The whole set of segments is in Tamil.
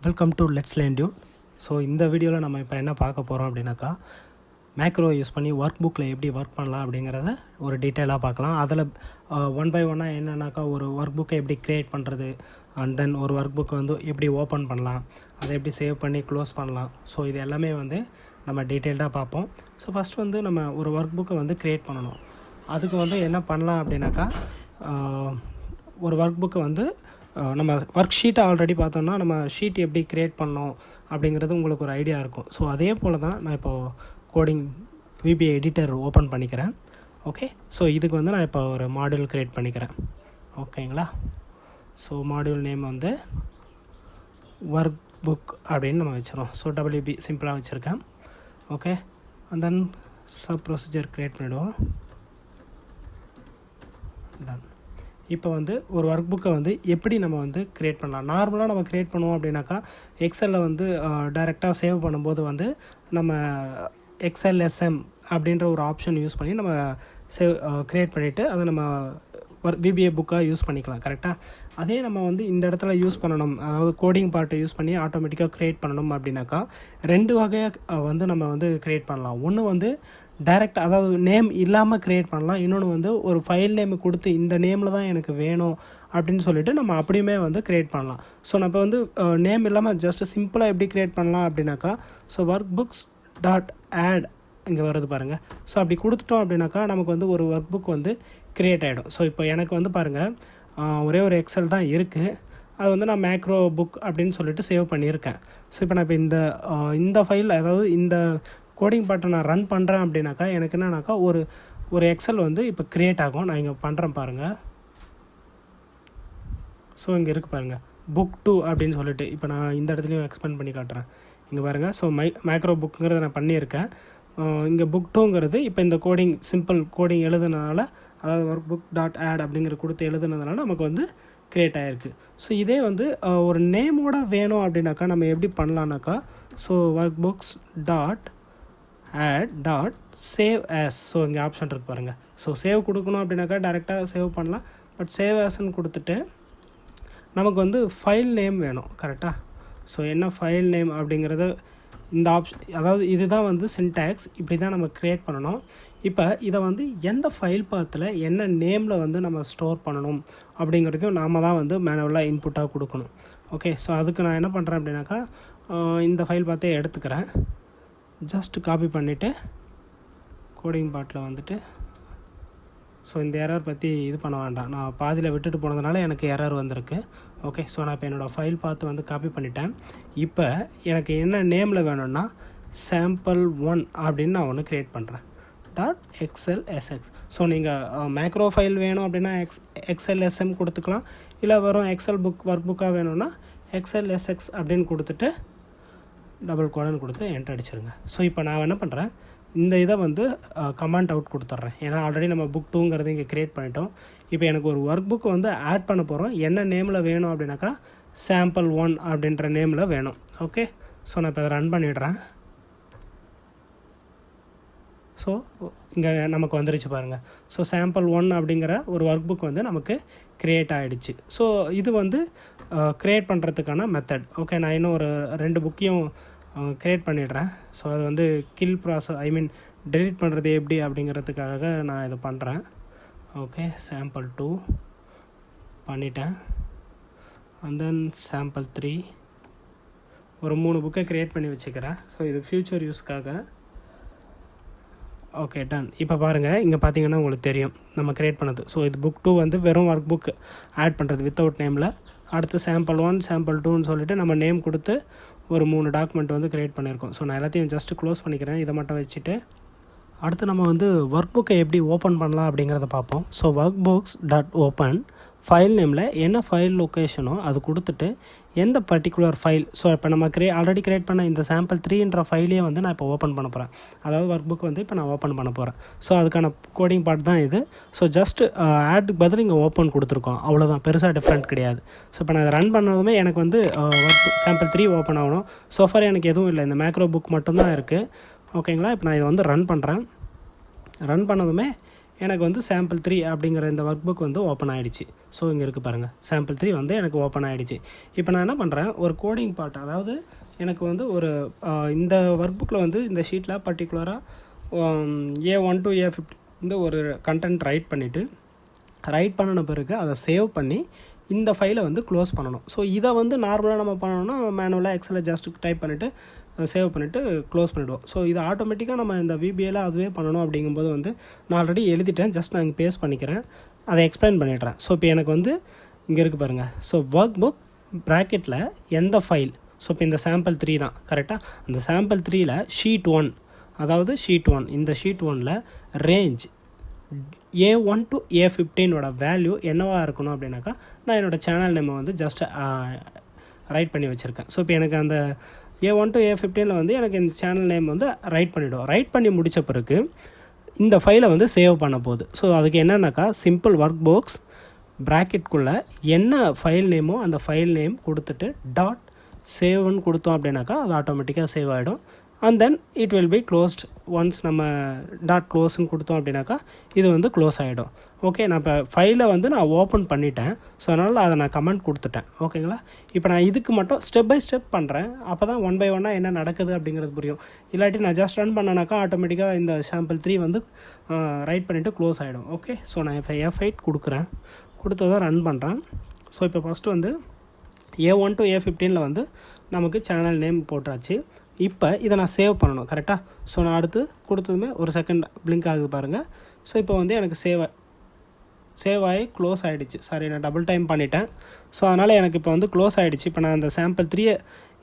Welcome to let's learn due. So இந்த வீடியோவில் நம்ம இப்போ என்ன பார்க்க போகிறோம் அப்படின்னாக்கா, மேக்ரோ யூஸ் பண்ணி ஒர்க் புக்கில் எப்படி ஒர்க் பண்ணலாம் அப்படிங்கிறத ஒரு டீட்டெயிலாக பார்க்கலாம். அதில் ஒன் பை ஒன்னாக என்னென்னாக்கா, ஒரு ஒர்க் புக்கை எப்படி க்ரியேட் பண்ணுறது, அண்ட் தென் ஒரு ஒர்க் புக்கை வந்து எப்படி ஓப்பன் பண்ணலாம், அதை எப்படி சேவ் பண்ணி க்ளோஸ் பண்ணலாம். ஸோ இது எல்லாமே வந்து நம்ம டீட்டெயில்டாக பார்ப்போம். ஸோ ஃபஸ்ட் வந்து நம்ம ஒரு ஒர்க் புக்கை வந்து க்ரியேட் பண்ணணும். அதுக்கு வந்து என்ன பண்ணலாம் அப்படின்னாக்கா, ஒரு ஒர்க் புக்கை வந்து நம்ம ஒர்க் ஷீட்டை ஆல்ரெடி பார்த்தோம்னா நம்ம ஷீட் எப்படி க்ரியேட் பண்ணோம் அப்படிங்கிறது உங்களுக்கு ஒரு ஐடியா இருக்கும். ஸோ அதே போல் தான் நான் இப்போது கோடிங் VBA எடிட்டர் ஓப்பன் பண்ணிக்கிறேன். ஓகே, ஸோ இதுக்கு வந்து நான் இப்போ ஒரு மாடியூல் க்ரியேட் பண்ணிக்கிறேன். ஓகேங்களா? ஸோ மாடியூல் நேம் வந்து ஒர்க் புக் அப்படின்னு நம்ம வச்சுருவோம். ஸோ WB சிம்பிளாக வச்சுருக்கேன். Okay, and then sub procedure create பண்ணிவிடுவோம். டன். இப்போ வந்து ஒரு ஒர்க் புக்கை வந்து எப்படி நம்ம வந்து க்ரியேட் பண்ணலாம். நார்மலாக நம்ம க்ரியேட் பண்ணுவோம் அப்படின்னாக்கா, எக்ஸலில் வந்து டைரெக்டாக சேவ் பண்ணும்போது வந்து நம்ம XLSM அப்படின்ற ஒரு ஆப்ஷன் யூஸ் பண்ணி நம்ம க்ரியேட் பண்ணிவிட்டு அதை நம்ம VBA புக்காக யூஸ் பண்ணிக்கலாம். கரெக்டாக? அதே நம்ம வந்து இந்த இடத்துல யூஸ் பண்ணணும், அதாவது கோடிங் பார்ட்டை யூஸ் பண்ணி ஆட்டோமேட்டிக்காக க்ரியேட் பண்ணணும் அப்படின்னாக்கா, ரெண்டு வகையாக வந்து நம்ம வந்து க்ரியேட் பண்ணலாம். ஒன்று வந்து டைரெக்ட், அதாவது நேம் இல்லாமல் க்ரியேட் பண்ணலாம். இன்னொன்று வந்து ஒரு ஃபைல் நேம் கொடுத்து இந்த நேமில் தான் எனக்கு வேணும் அப்படின்னு சொல்லிட்டு நம்ம அப்படியுமே வந்து க்ரியேட் பண்ணலாம். ஸோ நம்ம வந்து நேம் இல்லாமல் ஜஸ்ட் சிம்பிளாக எப்படி க்ரியேட் பண்ணலாம் அப்படின்னாக்கா, ஸோ workbooks.add இங்கே வருது பாருங்கள். ஸோ அப்படி கொடுத்துட்டோம் அப்படின்னாக்கா நமக்கு வந்து ஒரு ஒர்க் புக் வந்து க்ரியேட் ஆகிடும். ஸோ இப்போ எனக்கு வந்து பாருங்கள், ஒரே ஒரு எக்ஸல் தான் இருக்குது. அது வந்து நான் மேக்ரோ புக் அப்படின்னு சொல்லிட்டு சேவ் பண்ணியிருக்கேன். ஸோ இப்போ நான் இப்போ இந்த ஃபைல், அதாவது இந்த கோடிங் பார்ட்டை நான் ரன் பண்ணுறேன் அப்படின்னாக்கா எனக்கு என்னன்னாக்கா ஒரு எக்ஸல் வந்து இப்போ க்ரியேட் ஆகும். நான் இங்கே பண்ணுறேன் பாருங்கள். ஸோ இங்கே இருக்குது பாருங்கள், புக் 2 அப்படின்னு சொல்லிட்டு. இப்போ நான் இந்த இடத்துலையும் எக்ஸ்பேண்ட் பண்ணி காட்டுறேன். இங்கே பாருங்கள். ஸோ மேக்ரோ புக்குங்கிறத நான் பண்ணியிருக்கேன். இங்கே புக் 2ங்கிறது இப்போ இந்த சிம்பிள் கோடிங் எழுதுனதுனால, அதாவது workbook.add அப்படிங்கிற கொடுத்து எழுதுனதுனால நமக்கு வந்து க்ரியேட் ஆகிருக்கு. ஸோ இதே வந்து ஒரு நேமோட வேணும் அப்படின்னாக்கா நம்ம எப்படி பண்ணலான்னாக்கா, ஸோ workbooks.add.save as. ஸோ இங்கே ஆப்ஷன் இருக்குது பாருங்கள். ஸோ சேவ் கொடுக்கணும் அப்படின்னாக்கா டேரெக்டாக சேவ் பண்ணலாம். பட் சேவ் ஆஸ்ன்னு கொடுத்துட்டு நமக்கு வந்து ஃபைல் நேம் வேணும். கரெக்டாக? ஸோ என்ன ஃபைல் நேம் அப்படிங்கிறது இந்த ஆப்ஷன், அதாவது இதுதான் வந்து சின்டாக்ஸ். இப்படி தான் நம்ம க்ரியேட் பண்ணணும். இப்போ இதை வந்து எந்த ஃபைல் பாத்தில் என்ன நேமில் வந்து நம்ம ஸ்டோர் பண்ணணும் அப்படிங்கிறதையும் நாம் தான் வந்து மேனுவலாக இன்புட்டாக கொடுக்கணும். ஓகே, ஸோ அதுக்கு நான் என்ன பண்ணுறேன் அப்படின்னாக்கா, இந்த ஃபைல் பார்த்தே எடுத்துக்கிறேன். ஜஸ்ட் காப்பி பண்ணிவிட்டு கோடிங் பார்ட்டில் வந்துட்டு, ஸோ இந்த எரர் பற்றி இது பண்ண வேண்டாம், நான் பாதியில் விட்டுட்டு போனதுனால எனக்கு எரர் வந்திருக்கு. ஓகே, ஸோ நான் இப்போ என்னோடய ஃபைல் பார்த்து வந்து காப்பி பண்ணிட்டேன். இப்போ எனக்கு என்ன நேமில் வேணும்னா sample1 அப்படின்னு நான் ஒன்று க்ரியேட் பண்ணுறேன். .xlsx. ஸோ நீங்கள் மேக்ரோ ஃபைல் வேணும் அப்படின்னா XLSM கொடுத்துக்கலாம். இல்லை வெறும் எக்ஸல் ஒர்க் புக்காக வேணும்னா XLSX அப்படின்னு கொடுத்துட்டு டபுள் கோடன் கொடுத்து என்டர் அடிச்சிருங்க. ஸோ இப்போ நான் என்ன பண்ணுறேன், இந்த இதை வந்து கமாண்ட் அவுட் கொடுத்துட்றேன். ஏன்னா ஆல்ரெடி நம்ம புக் 2ங்கிறது இங்கே க்ரியேட் பண்ணிட்டோம். இப்போ எனக்கு ஒரு ஒர்க் புக் வந்து ஆட் பண்ண போகிறோம். என்ன நேமில் வேணும் அப்படின்னாக்கா sample1 அப்படின்ற நேமில் வேணும். ஓகே, ஸோ நான் இப்போ அதை ரன் பண்ணிடுறேன். ஸோ இங்கே நமக்கு வந்துருச்சு பாருங்கள். ஸோ sample1 அப்படிங்கிற ஒரு ஒர்க் புக் வந்து நமக்கு க்ரியேட் ஆகிடுச்சு. ஸோ இது வந்து க்ரியேட் பண்ணுறதுக்கான மெத்தட். ஓகே, நான் இன்னும் ஒரு 2 புக்கையும் க்ரியேட் பண்ணிடுறேன். ஸோ அது வந்து கில் ப்ராசஸ், டெலீட் பண்ணுறது எப்படி அப்படிங்கிறதுக்காக நான் இதை பண்ணுறேன். ஓகே, sample2 பண்ணிட்டேன். அண்ட் தென் sample3 ஒரு 3 புக்கை க்ரியேட் பண்ணி வச்சுக்கிறேன். ஸோ இது ஃப்யூச்சர் யூஸ்க்காக. Okay, ton. இப்போ பாருங்கள், இங்கே பார்த்தீங்கன்னா உங்களுக்கு தெரியும் நம்ம க்ரியேட் பண்ணது. ஸோ இது புக் 2 வந்து வெறும் ஒர்க் புக் ஆட் பண்ணுறது வித்தவுட் நேமில். அடுத்து sample1 sample2ன்னு சொல்லிவிட்டு நம்ம நேம் கொடுத்து ஒரு 3 டாக்குமெண்ட் வந்து க்ரியேட் பண்ணியிருக்கோம். ஸோ நான் எல்லாத்தையும் ஜஸ்ட்டு க்ளோஸ் பண்ணிக்கிறேன். இதை மட்டும் வச்சுட்டு அடுத்து நம்ம வந்து ஒர்க் புக்கை எப்படி ஓப்பன் பண்ணலாம் அப்படிங்கிறத பார்ப்போம். ஸோ workbooks.open ஃபைல் நேமில் என்ன ஃபைல் லொக்கேஷனோ அது கொடுத்துட்டு எந்த பர்டிகுலர் ஃபைல், ஸோ இப்போ நம்ம ஆல்ரெடி க்ரியேட் பண்ண இந்த sample3ன்ற ஃபைலையே வந்து நான் இப்போ ஓப்பன் பண்ண போகிறேன். அதாவது ஒர்க் புக் வந்து இப்போ நான் ஓப்பன் பண்ண போகிறேன். ஸோ அதுக்கான கோடிங் பார்ட் தான் இது. ஸோ ஜஸ்ட் ஆட்டுக்கு பதில் இங்கே ஓப்பன் கொடுத்துருக்கோம், அவ்வளோதான், பெருசாக டிஃப்ரெண்ட் கிடையாது. ஸோ இப்போ நான் அதை ரன் பண்ணதுமே எனக்கு வந்து sample3 ஓப்பன் ஆகணும். ஸோஃபார் எனக்கு எதுவும் இல்லை, இந்த மேக்ரோ புக் மட்டும்தான் இருக்குது. ஓகேங்களா? இப்போ நான் இதை வந்து ரன் பண்ணுறேன். ரன் பண்ணதுமே எனக்கு வந்து சாம்பிள் 3 அப்படிங்கிற இந்த ஒர்க் புக் வந்து ஓப்பன் ஆகிடுச்சு. ஸோ இங்கே இருக்குது பாருங்கள், சாம்பிள் 3 வந்து எனக்கு ஓப்பன் ஆகிடுச்சு. இப்போ நான் என்ன பண்ணுறேன், ஒரு கோடிங் பார்ட், அதாவது எனக்கு வந்து ஒரு இந்த ஒர்க் புக்கில் வந்து இந்த ஷீட்டில் பர்டிகுலராக A1 to A50 இந்த ஒரு கண்டென்ட் ரைட் பண்ணின பிறகு அதை சேவ் பண்ணி இந்த ஃபைலை வந்து க்ளோஸ் பண்ணணும். ஸோ இதை வந்து நார்மலாக நம்ம பண்ணணும்னா மேனுவலாக எக்ஸலில் ஜஸ்ட் டைப் பண்ணிவிட்டு சேவ் பண்ணிவிட்டு க்ளோஸ் பண்ணிவிடுவோம். ஸோ இது ஆட்டோமேட்டிக்காக நம்ம இந்த VBAல அதுவே பண்ணணும். அப்படிங்கும்போது வந்து நான் ஆல்ரெடி எழுதிட்டேன், ஜஸ்ட் நான் இங்கே பேஸ்ட் பண்ணிக்கிறேன், அதை எக்ஸ்பிளைன் பண்ணிடுறேன். ஸோ இப்போ எனக்கு வந்து இங்கே இருக்குது பாருங்கள். ஸோ ஒர்க் புக் ப்ராக்கெட்டில் எந்த ஃபைல், ஸோ இப்போ இந்த சாம்பிள் 3 தான் கரெக்டாக. அந்த சாம்பிள் 3ல் ஷீட் 1, அதாவது ஷீட் 1, இந்த ஷீட் 1ல் range A1 to A15 value என்னவாக இருக்கணும் அப்படின்னாக்கா, நான் என்னோடய சேனல் நேமை வந்து ஜஸ்ட் ரைட் பண்ணி வச்சுருக்கேன். ஸோ இப்போ எனக்கு அந்த A1 to A15 வந்து எனக்கு இந்த சேனல் நேம் வந்து ரைட் பண்ணிவிடுவோம். ரைட் பண்ணி முடித்த பிறகு இந்த ஃபைலை வந்து சேவ் பண்ண போகுது. ஸோ அதுக்கு என்னென்னாக்கா, சிம்பிள் ஒர்க் புக்ஸ் ப்ராக்கெட்குள்ளே என்ன ஃபைல் நேமோ அந்த ஃபைல் நேம் கொடுத்துட்டு டாட் சேவ்னு கொடுத்தோம் அப்படின்னாக்கா அது ஆட்டோமேட்டிக்காக சேவ் ஆகிடும். And then it will be closed. Once நம்ம டாட் க்ளோஸ்ன்னு கொடுத்தோம் அப்படின்னாக்கா இது வந்து க்ளோஸ் ஆகிடும். ஓகே, நான் இப்போ ஃபைலை வந்து நான் ஓப்பன் பண்ணிட்டேன். ஸோ அதனால் அதை நான் கமெண்ட் கொடுத்துட்டேன். ஓகேங்களா, இப்போ நான் இதுக்கு மட்டும் ஸ்டெப் பை ஸ்டெப் பண்ணுறேன். அப்போ தான் ஒன் பை ஒன்னாக என்ன நடக்குது அப்படிங்கிறது புரியும். இல்லாட்டி நான் ஜஸ்ட் ரன் பண்ணனாக்கா ஆட்டோமேட்டிக்காக இந்த சாம்பிள் 3 வந்து ரைட் பண்ணிவிட்டு க்ளோஸ் ஆகிடும். ஓகே, ஸோ நான் இப்போ F8 கொடுக்குறேன், கொடுத்ததான் ரன் பண்ணுறேன். ஸோ இப்போ ஃபஸ்ட்டு வந்து A1 to A15 வந்து நமக்கு சேனல் நேம் போட்டாச்சு. இப்போ இதை நான் சேவ் பண்ணணும் கரெக்டாக. ஸோ நான் அடுத்து கொடுத்ததுமே ஒரு செகண்ட் பிளிங்க் ஆகுது பாருங்கள். ஸோ இப்போ வந்து எனக்கு சேவ் ஆகி க்ளோஸ் ஆகிடுச்சு. சாரி, நான் டபுள் டைம் பண்ணிட்டேன். ஸோ அதனால் எனக்கு இப்போ வந்து க்ளோஸ் ஆகிடுச்சு. இப்போ நான் அந்த சாம்பிள் 3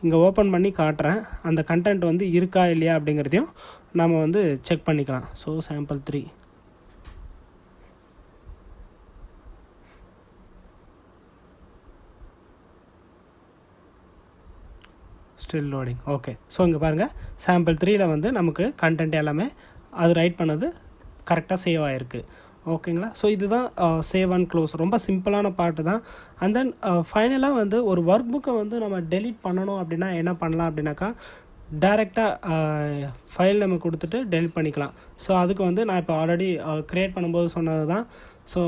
இங்கே ஓப்பன் பண்ணி காட்டுறேன். அந்த கண்டென்ட் வந்து இருக்கா இல்லையா அப்படிங்கிறதையும் நம்ம வந்து செக் பண்ணிக்கலாம். So sample 3 still loading. Okay, so இங்கே பாருங்கள், சாம்பிள் 3ல் வந்து நமக்கு கண்டென்ட் எல்லாமே அது ரைட் பண்ணது கரெக்டாக சேவ் ஆகிருக்கு. ஓகேங்களா, ஸோ இதுதான் சேவ் அண்ட் க்ளோஸ். ரொம்ப சிம்பிளான பார்ட்டு தான். அண்ட் தென் ஃபைனலாக வந்து ஒரு ஒர்க் புக்கை வந்து நம்ம டெலீட் பண்ணணும் அப்படின்னா என்ன பண்ணலாம் அப்படின்னாக்கா, டைரெக்டாக ஃபைல் நம்ம கொடுத்துட்டு டெலிட் பண்ணிக்கலாம். ஸோ அதுக்கு வந்து நான் இப்போ ஆல்ரெடி க்ரியேட் பண்ணும்போது சொன்னது தான். ஸோ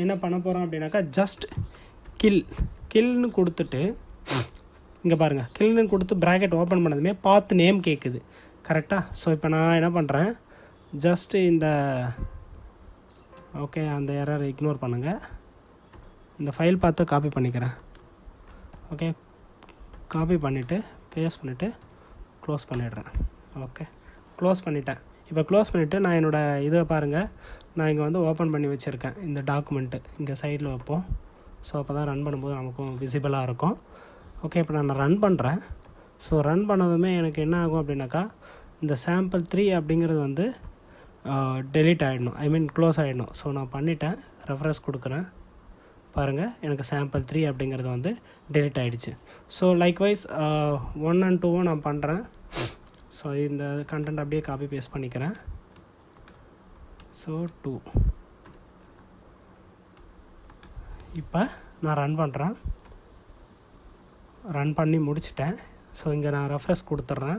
என்ன பண்ண போகிறோம் அப்படின்னாக்கா, ஜஸ்ட் கில்னு கொடுத்துட்டு இங்கே பாருங்கள், கில்னு கொடுத்து ப்ராக்கெட் ஓப்பன் பண்ணதுமே பார்த்து நேம் கேட்குது கரெக்டாக. ஸோ இப்போ நான் என்ன பண்ணுறேன், ஜஸ்ட்டு இந்த ஓகே அந்த எரர் இக்னோர் பண்ணுங்கள், இந்த ஃபைல் பார்த்து காப்பி பண்ணிக்கிறேன். ஓகே, காப்பி பண்ணிவிட்டு பேஸ்ட் பண்ணிவிட்டு க்ளோஸ் பண்ணிடுறேன். ஓகே, க்ளோஸ் பண்ணிட்டேன். இப்போ க்ளோஸ் பண்ணிவிட்டு நான் என்னோடய இதை பாருங்கள், நான் இங்கே வந்து ஓப்பன் பண்ணி வச்சுருக்கேன் இந்த டாக்குமெண்ட்டு. இங்கே சைடில் வைப்போம். ஸோ அப்போ தான் ரன் பண்ணும்போது நமக்கும் விசிபிளாக இருக்கும். ஓகே, இப்போ நான் ரன் பண்ணுறேன். ஸோ ரன் பண்ணதுமே எனக்கு என்ன ஆகும் அப்படின்னாக்கா, இந்த சாம்பிள் 3 அப்படிங்கிறது வந்து டெலீட் ஆகிடணும், ஐ மீன் க்ளோஸ் ஆகிடணும். ஸோ நான் பண்ணிட்டேன், ரெஃப்ரெஷ் கொடுக்குறேன். பாருங்கள், எனக்கு சாம்பிள் 3 அப்படிங்கிறது வந்து டெலீட் ஆகிடுச்சு. ஸோ லைக்வைஸ் 1 and 2 நான் பண்ணுறேன். ஸோ இந்த கண்டென்ட் அப்படியே காப்பி பேஸ்ட் பண்ணிக்கிறேன். ஸோ 2 இப்போ நான் ரன் பண்ணுறேன். ரன் பண்ணி முடிச்சிட்டேன். ஸோ இங்கே நான் ரெஃப்ரெஷ் கொடுத்துட்றேன்.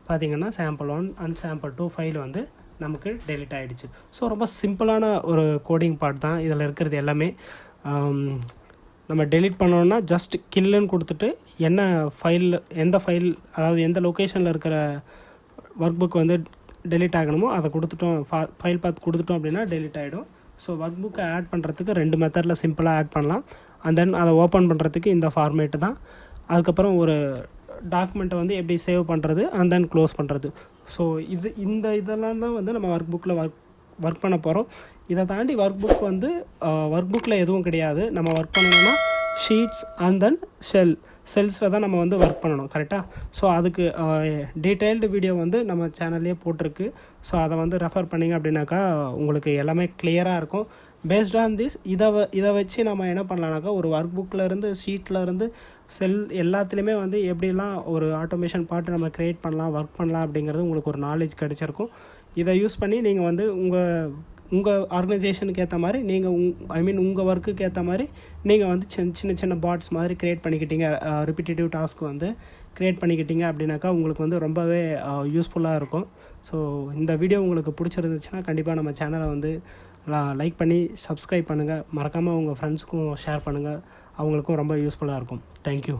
பார்த்திங்கன்னா சாம்பிள் 1 அண்ட் சாம்பிள் 2 ஃபைல் வந்து நமக்கு டெலிட் ஆகிடுச்சு. ஸோ ரொம்ப சிம்பிளான ஒரு கோடிங் பார்ட் தான் இதில் இருக்கிறது எல்லாமே. நம்ம டெலிட் பண்ணோன்னா ஜஸ்ட் கில்லுன்னு கொடுத்துட்டு என்ன ஃபைல், எந்த ஃபைல், அதாவது எந்த லொக்கேஷனில் இருக்கிற ஒர்க் புக் வந்து டெலிட் ஆகணுமோ அதை கொடுத்துட்டோம், ஃபைல் பார்த்து கொடுத்துட்டோம் அப்படின்னா டெலிட் ஆகிடும். ஸோ ஒர்க் புக்கை ஆட் பண்ணுறதுக்கு 2 மெத்தடில் சிம்பிளாக ஆட் பண்ணலாம். அண்ட் தென் அதை ஓப்பன் பண்ணுறதுக்கு இந்த ஃபார்மேட்டு தான். அதுக்கப்புறம் ஒரு டாக்குமெண்ட்டை வந்து எப்படி சேவ் பண்ணுறது அண்ட் தென் க்ளோஸ் பண்ணுறது. ஸோ இதெல்லாம் தான் வந்து நம்ம ஒர்க் புக்கில் ஒர்க் பண்ண போகிறோம். இதை தாண்டி ஒர்க் புக் வந்து ஒர்க் புக்கில் எதுவும் கிடையாது. நம்ம ஒர்க் பண்ணணும்னா ஷீட்ஸ் அண்ட் தென் செல்ஸில் தான் நம்ம வந்து ஒர்க் பண்ணணும் கரெக்டாக. ஸோ அதுக்கு டீட்டெயில்டு வீடியோ வந்து நம்ம சேனல்லே போட்டிருக்கு. ஸோ அதை வந்து ரெஃபர் பண்ணிங்க அப்படின்னாக்கா உங்களுக்கு எல்லாமே கிளியராக இருக்கும். பேஸ்ட் ஆன் திஸ் இதை வச்சு நம்ம என்ன பண்ணலான்னாக்கா, ஒரு ஒர்க் புக்கிலேருந்து ஷீட்லேருந்து செல் எல்லாத்துலேயுமே வந்து எப்படிலாம் ஒரு ஆட்டோமேஷன் பார்ட்டு நம்ம க்ரியேட் பண்ணலாம், ஒர்க் பண்ணலாம் அப்படிங்கிறது உங்களுக்கு ஒரு நாலேஜ் கிடச்சிருக்கும். இதை யூஸ் பண்ணி நீங்கள் வந்து உங்கள் ஆர்கனைசேஷனுக்கு ஏற்ற மாதிரி நீங்கள் உங்கள் ஒர்க்குக்கு ஏற்ற மாதிரி நீங்கள் வந்து சின்ன பாட்ஸ் மாதிரி க்ரியேட் பண்ணிக்கிட்டீங்க, ரிப்பீட்டேட்டிவ் டாஸ்க் வந்து க்ரியேட் பண்ணிக்கிட்டீங்க அப்படின்னாக்கா உங்களுக்கு வந்து ரொம்பவே யூஸ்ஃபுல்லாக இருக்கும். ஸோ இந்த வீடியோ உங்களுக்கு பிடிச்சிருந்துச்சுன்னா கண்டிப்பாக நம்ம சேனலை வந்து லைக் பண்ணி சப்ஸ்கிரைப் பண்ணுங்கள். மறக்காமல் உங்கள் ஃப்ரெண்ட்ஸுக்கும் ஷேர் பண்ணுங்கள். அவங்களுக்கும் ரொம்ப யூஸ்ஃபுல்லாக இருக்கும். தேங்க்யூ.